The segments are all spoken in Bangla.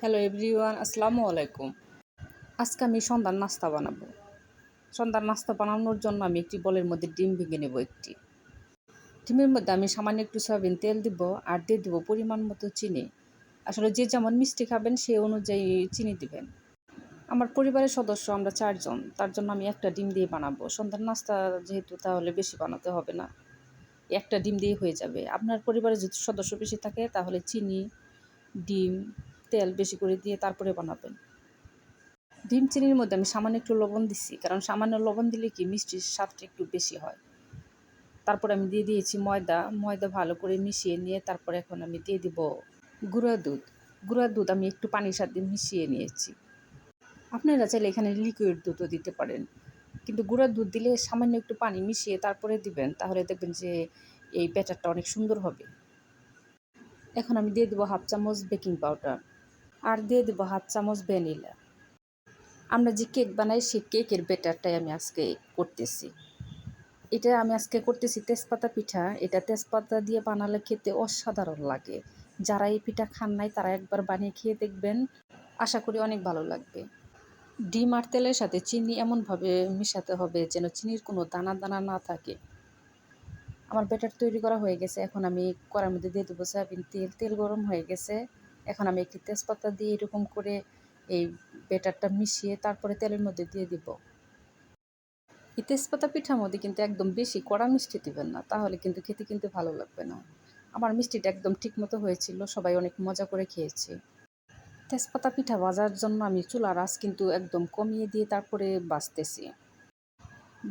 হ্যালো এভরিওয়ান, আসসালামু আলাইকুম। আজকে আমি সন্ধ্যার নাস্তা বানাবো। সন্ধ্যার নাস্তা বানানোর জন্য আমি একটি বলের মধ্যে ডিম ভেঙে নেব একটি। ডিমের মধ্যে আমি সামান্য একটু সয়াবিন তেল দিব আর দিয়ে দেবো পরিমাণ মতো চিনি। আসলে যে যেমন মিষ্টি খাবেন সেই অনুযায়ী চিনি দিবেন। আমার পরিবারের সদস্য আমরা 4 জন, তার জন্য আমি একটা ডিম দিয়ে বানাবো। সন্ধ্যার নাস্তা যেহেতু তাহলে বেশি বানাতে হবে না, একটা ডিম দিয়ে হয়ে যাবে। আপনার পরিবারে যদি সদস্য বেশি থাকে তাহলে চিনি, ডিম, তেল বেশি করে দিয়ে তারপরে বানাবেন। ডিম চিনির মধ্যে আমি সামান্য একটু লবণ দিচ্ছি, কারণ সামান্য লবণ দিলে কি মিষ্টির স্বাদটা একটু বেশি হয়। তারপর আমি দিয়ে দিয়েছি ময়দা ভালো করে মিশিয়ে নিয়ে তারপর এখন আমি দিয়ে দিব গুঁড়া দুধ আমি একটু পানির সাথে মিশিয়ে নিয়েছি। আপনারা চাইলে এখানে লিকুইড দুধও দিতে পারেন, কিন্তু গুঁড়া দুধ দিলে সামান্য একটু পানি মিশিয়ে তারপরে দিবেন, তাহলে দেখবেন যে এই ব্যাটারটা অনেক সুন্দর হবে। এখন আমি দিয়ে দেবো 1/2 চামচ বেকিং পাউডার আর দিয়ে দেবো 1/2 চামচ ভ্যানিলা। আমরা যে কেক বানাই সেই কেকের ব্যাটারটাই আমি আজকে করতেছি। এটা আমি আজকে করতেছি তেজপাতা পিঠা। এটা তেজপাতা দিয়ে বানালে খেতে অসাধারণ লাগে। যারা এই পিঠা খান নাই তারা একবার বানিয়ে খেয়ে দেখবেন, আশা করি অনেক ভালো লাগবে। ডিম আর তেলের সাথে চিনি এমনভাবে মিশাতে হবে যেন চিনির কোনো দানা দানা না থাকে। আমার ব্যাটার তৈরি করা হয়ে গেছে। এখন আমি কড়াইর মধ্যে দিয়ে দেবো সয়াবিন তেল। তেল গরম হয়ে গেছে। এখন আমি একটি তেজপাতা দিয়ে এরকম করে এই ব্যাটারটা মিশিয়ে তারপরে তেলের মধ্যে দিয়ে দিব। এই তেজপাতা পিঠার মধ্যে কিন্তু একদম বেশি কড়া মিষ্টি দিবেন না, তাহলে কিন্তু খেতে কিন্তু ভালো লাগবে না। আমার মিষ্টিটা একদম ঠিক মতো হয়েছিল, সবাই অনেক মজা করে খেয়েছে। তেজপাতা পিঠা ভাজার জন্য আমি চুলার আঁচ কিন্তু একদম কমিয়ে দিয়ে তারপরে ভাজতেছি।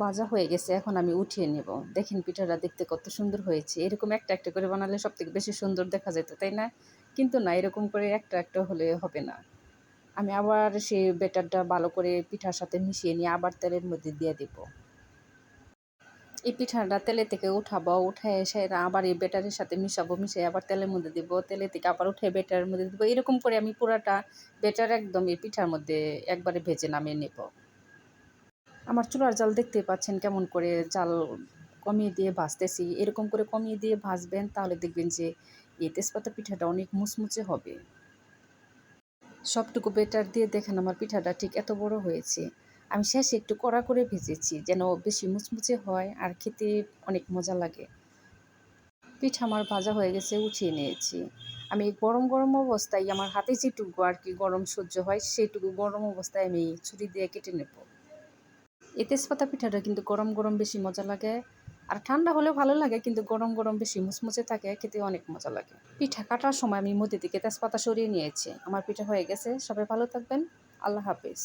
ভাজা হয়ে গেছে, এখন আমি উঠিয়ে নেব। দেখেন পিঠাটা দেখতে কত সুন্দর হয়েছে। এরকম একটা একটা করে বানালে সবথেকে বেশি সুন্দর দেখা যেত, তাই না? কিন্তু না, এরকম করে একটা একটা হলে হবে না। আমি আবার সেই ব্যাটারটা ভালো করে পিঠার সাথে মিশিয়ে নিয়ে আবার তেলের মধ্যে দিয়ে দেব। এই পিঠাটা তেলে থেকে উঠাবো, উঠে এসে আবার এই ব্যাটারের সাথে মিশাবো, মিশিয়ে আবার তেলের মধ্যে দিব, তেলে থেকে আবার উঠে ব্যাটারের মধ্যে দিব। এরকম করে আমি পুরাটা ব্যাটার একদম এই পিঠার মধ্যে একবারে ভেজে নামিয়ে নেব। আমার চুলার জাল দেখতেই পাচ্ছেন কেমন করে জাল কমিয়ে দিয়ে ভাজতেছি। এরকম করে কমিয়ে দিয়ে ভাজবেন, তাহলে দেখবেন যে এই তেজপাতা পিঠাটা অনেক মুচমুচে হবে। সবটুকু ব্যাটার দিয়ে দেখেন আমার পিঠাটা ঠিক এত বড় হয়েছে। আমি শেষে একটু কড়া করে ভেজেছি যেন বেশি মুচমুচে হয় আর খেতে অনেক মজা লাগে। পিঠা আমার ভাজা হয়ে গেছে, উঠিয়ে নিয়েছি। আমি গরম গরম অবস্থায় আমার হাতে যেটুকু আর কি গরম সহ্য হয় সেইটুকু গরম অবস্থায় আমি ছুরি দিয়ে কেটে নেব। এই তেজপাতা পিঠাটা কিন্তু গরম গরম বেশি মজা লাগে, আর ঠান্ডা হলেও ভালো লাগে, কিন্তু গরম গরম বেশি মুচমুচে থাকে, খেতে অনেক মজা লাগে। পিঠা কাটার সময় আমি মধ্যে থেকে তেজপাতা সরিয়ে নিয়েছি। আমার পিঠা হয়ে গেছে। সবাই ভালো থাকবেন। আল্লাহ হাফেজ।